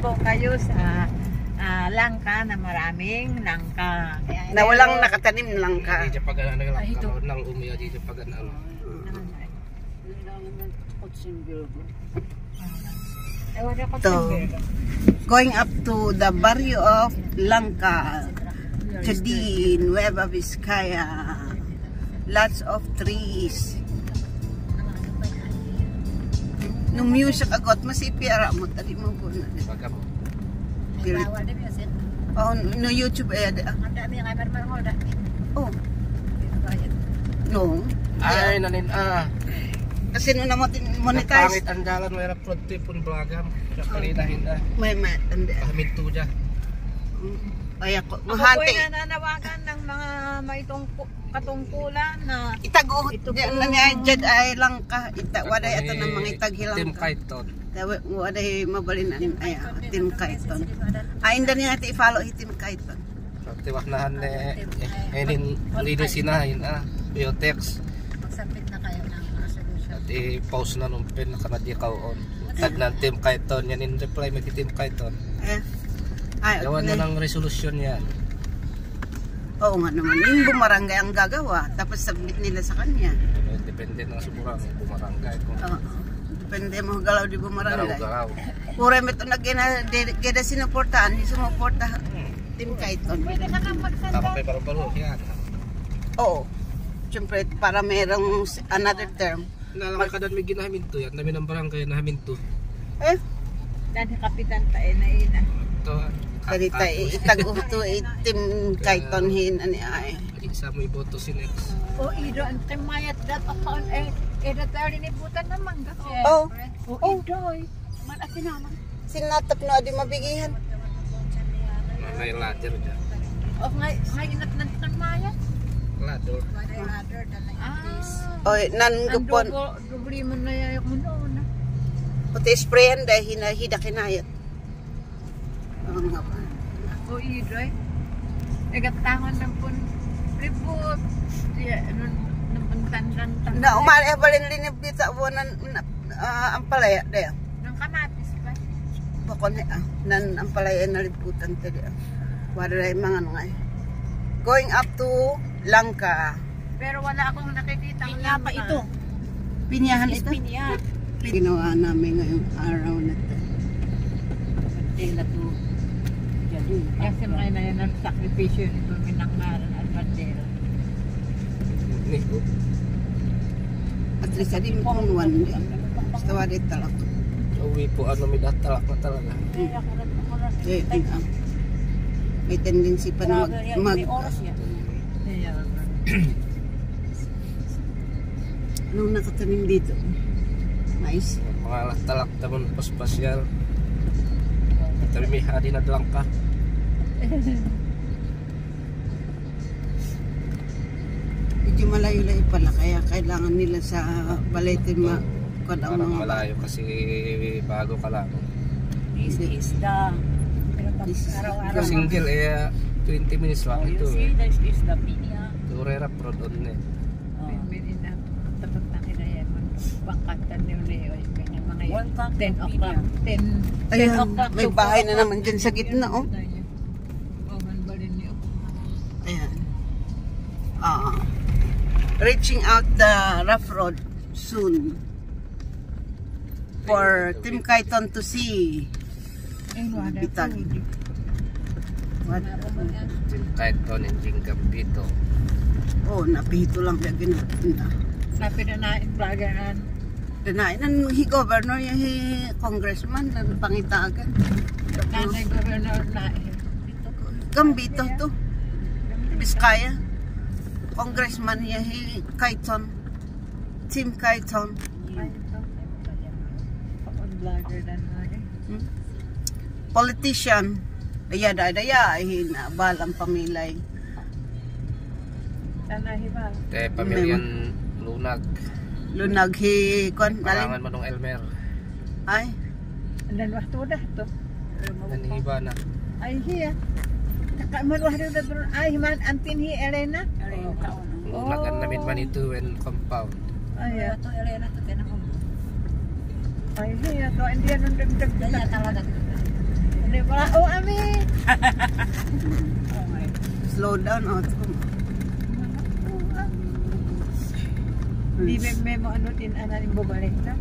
Po kayo sa langka na maraming langka. Na walang nakatanim na langka. Di pag ano langka nang umiya di pag ano. So, going up to the barrio of Langka, Chadi, Nueva Vizcaya. Lots of trees. Nung music agot masipira mo tadi mo po na. Pagka mo. Oh, no YouTube ada. Oh. No. Ay nanin Kasi nung monetize. monetize. Pangit ang jalan mayroon produktif pun belagam. Sa kalinahin na. May tanda. Pahaminto dyan. Ay ako. Ako po Mahante. ay nananawagan ng mga may katungkulan na Itago. Ito po. Na niya dyan ay Langka. Waday ito ng mga itaghilang Tim ka. Kaiton. Waday mabalinan. Ay, Tim Kaiton. Ay, hindi niya iti i-follow Tim Kaiton. Tiwaknahan din sinahin biotex. magsabit na kayo ng solution. At i-post na nung pin na kanadikaw on. Tag ng Tim Kaiton yan in reply may Tim Kaiton. Ay, Gawan na ng resolution yan. oo nga naman. Yung bumarangay ang gagawa. Tapos submit nila sa kanya. Depende ng suburang bumarangay kung Depende mo galaw di bumarangay. garaw-garaw. Pura meto na geda sinuportahan. Sumuporta Tim Kaiton. Pwede ka nang magsanda. Tama pa paro yan. Oo. Siyempre para merong another term. Nalakadan may ginahaminto yan. Dami ng barangay na haminto. Dan kapitan tayo na ina. Ito. Kalita itago to Tim Kaiton hin ani ay. Isa mo iboto si Nex. O ido ang timayat dat upon da tayo dinibutan naman ka. Oh. O idoy. Man akin naman. Sinatap na di mabigihan. May ladder dyan. O ngayon at nantimayat. Ladder. Oy nan gupon. Dubli mo na yung muno. Puti sprayan dahil hinahida kinayat. O idoy. Nagatangan ng pun report. Nung tandang. Na umali balin linib dito wonan ang palaya de. Nang kamatis ba? Bakon nan ang palaya na liputan tadi. Wala mga ngay. Going up to Langka. Pero wala akong nakikita. Pinya pa ito. Pinyahan ito. Pinya. Ginawa namin ngayong araw na ito. Bandela to. Jadi. Kasi mga na yan ang sakripisyo nito minangaran at bandela. At least din punuan din. Basta wala talak. Uwi po ano may datalak na talaga. May tendency pa na mag anong nakatanim dito? Mais. Mga talak naman paspasyal. Tapi may hari na lang ka. Medyo malayo-layo pala kaya kailangan nila sa balete Parang malayo kasi bago ka lang. This is the araw-araw. Single 20 minutes lang ito. This is the pinya. Durera prod on eh. Tapos na kinaya mo. Bangkatan niyo niyo. Mga 10 o'clock. 10 ayun, o'clock. may bahay na naman dyan sa gitna oh. Ayan. Reaching out the rough road soon for Tim Kaiton to see. Bitag. What? Kahit doon yung gambito. Oh, napito lang kaya ginapunta. Sabi na na vloggeran. Danain ng hi governor yung hi congressman na pangitagan. Nanay governor na Gambito to. Vizcaya. Congressman yung hi Kaiton. Tim Kaiton. vlogger dan Politician. Daya balang pamilay. Sana hiba. Pamilyan Lunag hi kon Marangan mo nung Elmer. Ay. Andan waktu dah to. Nanihiba na. Ay hiya. Takamaluh dah ber ay man antin hi Elena. Lagan namin man ito and compound. Ay to Elena to tenang. Ay hiya to India nung dagdag talaga. Wala, ami. Slow down. Oh. Di may mo ano din ananin bubalik na.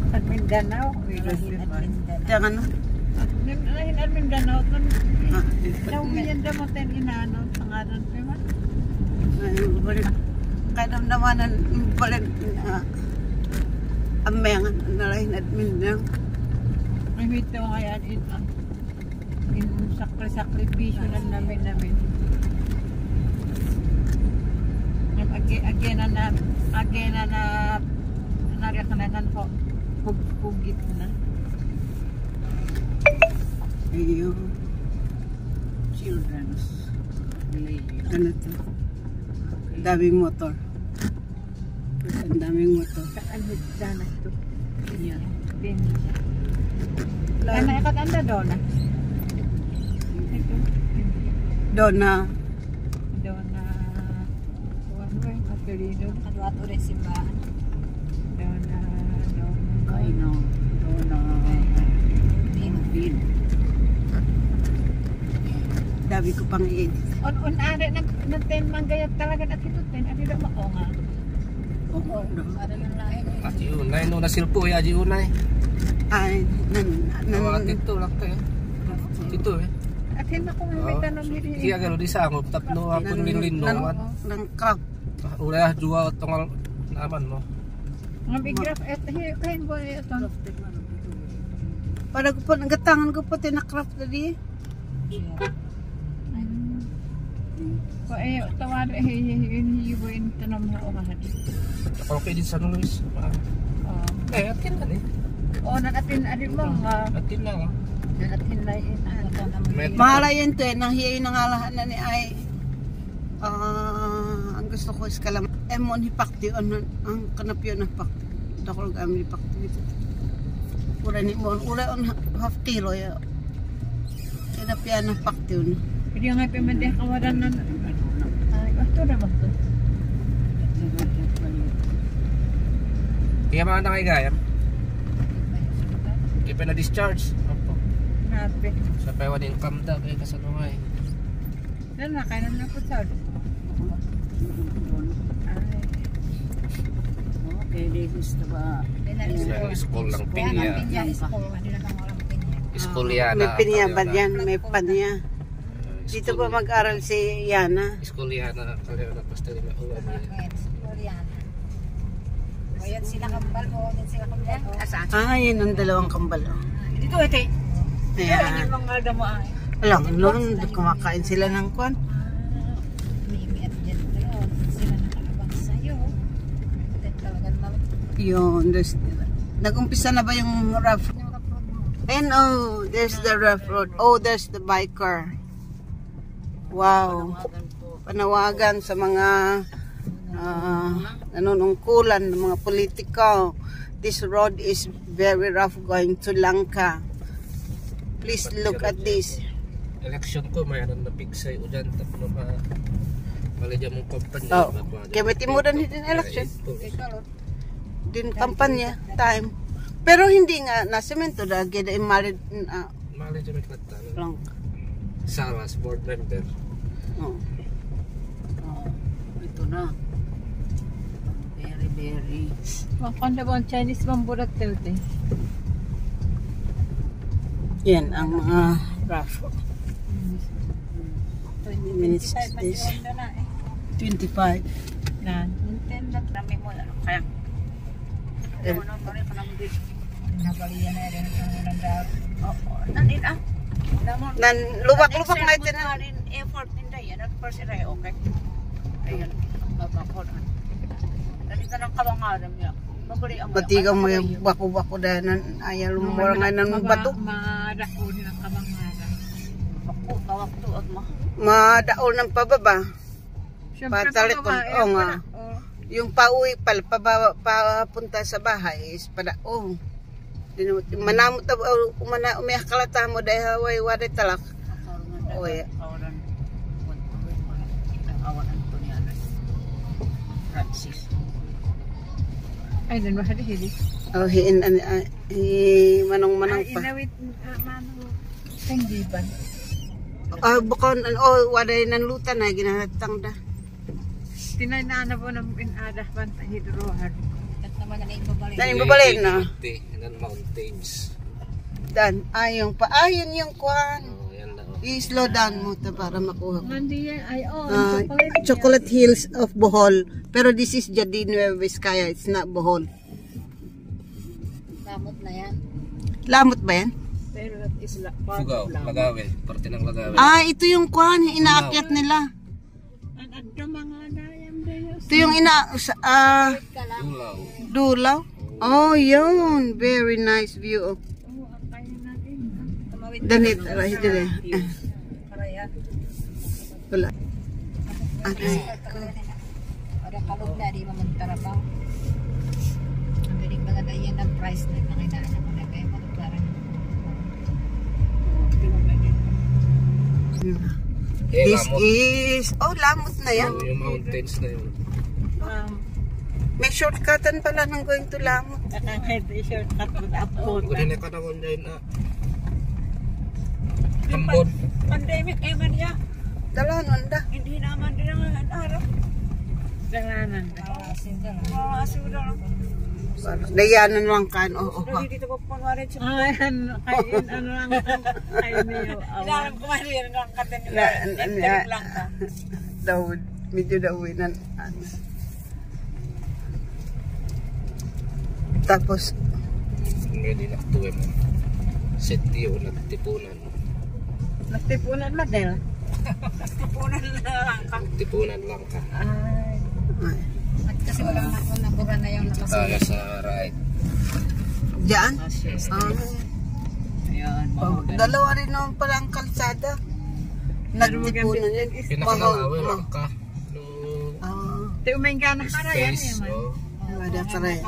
At Mindanao. Diyan ano? Nahin at Mindanao. Naumiyan daw mo tayo inaano. Pangalan pa man. Kadamdamanan balik amengan nalahin at Mindanao. Ay ito kaya in sakripisyo na namin. Again na narikananan ko pugit na. Ayun. Children's play. Ano to? Daming motor. Ang daming motor. Saan higdanas to? Yan. Kaya nakakatanda doon na. Doon na. Doon na Matulino. Kalwato rin simbahan. Doon na Kaino. Doon na Bin. Dami ko pang i-edit. On are na ten manggayat talaga at ito ten. Ano na mao nga? Oo. Para lang lain. Aji unay no nasilpo ya aji unay. Ay, Tito lang kayo. Tito eh. At hindi ko may tanong diri. Iya kalau di sanggup tapno apun lin-lin no. Nang crowd. Ulah jual tongal aman mo. Mga bigraf et kain bo ito. Para ko po nagatangan ko po tinakraft tadi. Ko tawad hihibuin tanong mo umahan. Kalau kayak di San Luis. Atin na ni. Nanatin ari mo nga. Atin na. Nanatin na Mahala yan to nahiya yung nangalahan na ni ay ang gusto ko is kalam emon hipakti ang kanapyo na pakti. Dakol kami hipakti dito. Ura ni mo ura on half kilo ya. Kanapya na pakti un. Hindi nga pemende kawaran na. Ay, bato na ba to? Iya mga nakigayam. Iya pa na discharge. Opo. Napi. Sa paywan income daw kaya kasanungay. Dan na kainan na po sa. Okay, this is the ba. School lang pinya. School yan. May pinya ba yan? May panya. Dito pa mag-aral si Yana. School yan na kaliwa na pastel na uwan. Ayan sila kambal mo, ayan sila kambal. Yun ang dalawang kambal. Dito ate. Ayan. Yung mga damo ay. Alam, noon kumakain sila ng kwan. Mimi at dyan doon. Sila nakalabang sa'yo. Talagang Yun, nag-umpisa na ba yung rough? And oh, there's the rough road. Oh, there's the biker. Wow. Panawagan sa mga nanunungkulan ng mga politiko. This road is very rough going to Langka. Please look at this. Election ko mayroon na pigsay udan tapno malaya mong kampanya. Oh, kaya may timuran din election. Din kampanya time. Pero hindi nga nasemento da gida imarid malaya may kata. lang. Salas board member. Oh. ito na. Very. Makanda ba ang Chinese bamburat telte? Yan ang mga rough. 20 minutes is this. 25. Na. Nintendo kami mo kaya. Ano pa rin panang din. Nabalian na rin ang nandar. Nandin Nan lubak-lubak na ito na. Effort nila yan. At first ay okay. Ayun. Babakot. Dito ng kawangaran niya. Batigang mo yung bako-bako dahil ayaw lumura nga ng bato. Madako din ang kawangaran. Bako, kawakto at Madaol ng pababa. Patalit ko. Oo nga. Yung pauwi pala, papunta sa bahay is padaong. Manamot na umiyak kalata mo dahil haway wari talak. O ya. Ay, dan mahal hili. Oh, manong-manong pa. Inawit manong tanggiban. Bukon, waday ng lutan na, ginahatang da. Tinanana po ng inadah bantang hidrohan. At naman na ibabalin. Dan, ibabalin na. Yan mountains. Dan, ayun pa. Ayun yung kwan. Oh, yan na. I-slow down mo to para makuha ko. Hindi yan, Chocolate Hills of Bohol. Pero this is Jardín Nueva Vizcaya. It's not Bohol. Lamot na yan. Lamot ba yan? Pero that is Fugaw, Lagawe. Parte ng Lagawe. Ito yung kwan. Yung inaakyat nila. Ang mga dayam dayo. Ito yung Dulaw. Dulaw. Oh, yun. Very nice view. Oo, ang kaya natin. Danit. Dali. Para yan. Wala. Aray. Para kalog na, di mamagtarabaw. Ang galing mga dayan ng price na nakinaan mo na kaya magkaroon. This is... Lamot na yan. Yung mountains na yun. May shortcutan pala ng going to Lamot. Nakangahit i-shortcut mo na upload. Kung ka naman dyan na. Hambon. Pandemic man ya. Dalanon da. Hindi naman din ang araw. Dalanan. Asin lang. Dayanan lang kan. Dito ko pangalit siya. Ayan, kain ano lang. Kain niyo. Ilaram ko man yan ang katan nila. Lang ka. Daw, medyo dawinan. Tapos, Hindi naktuwe mo. Seti o nagtipunan. Nagtipunan madel. Nagtipunan lang ka. Nagtipunan lang ka. Ay. At kasi walang nabura na yung Tayo sa right. diyan. Ayan. Dalawa rin naman pala ang kalsada. Nagtipunan yan. Pinakalawe lang ka. Te umainga na para yan. Wala ka rin.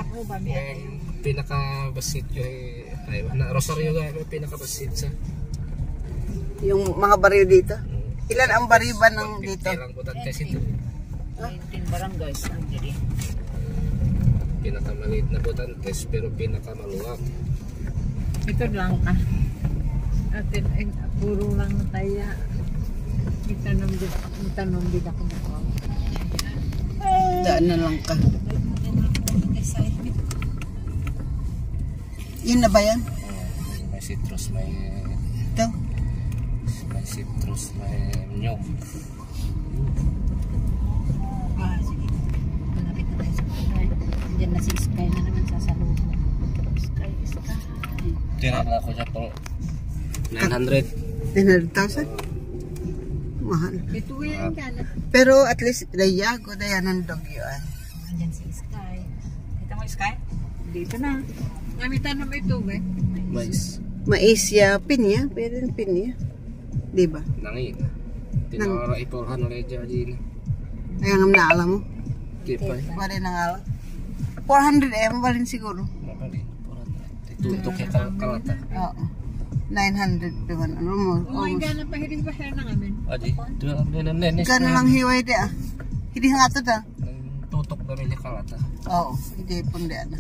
Pinakabasit yung Rosario ga may pinakabasit sa Yung mga baryo dito. Ilan ang baryo ba ng dito? Ilang butan kasi ito. 19 barangays ang diri. Pinakamaliit na butantes pero pinakamaluwag. Ito lang ka. Atin ay puro lang tayo. Itanong din ako na ko. Daan na lang ka. Yun na ba yan? May citrus, may Ito? citrus, may nyog. Sige. Malapit na tayo sa bahay. Diyan na si Sky na naman sasalubong. Sky. Tira na ako siya po 900. 900,000? Mahal. Ito yan ka na. Pero at least dayago, dayanan dog yun. Diyan si Sky. Kita mo Sky? Dito na. Gamitan naman ito ba? Mais. Mais ya, pinya. Pwede rin pinya. Diba? Nangin. Tinawara iporhan ulit dyan. Kaya nga naalam mo. Kipay. Wala nang alam. 400 ba rin siguro? Tutok ya kalata. Oo. 900 naman. Ano mo? Oo, gana pa hiling pa siya na ngamin. Adi, ito lang nenes. Gano'n lang hiway di ah. Hindi nga ito da. Tutok namin ni kalata. Oo. Hindi pun di na.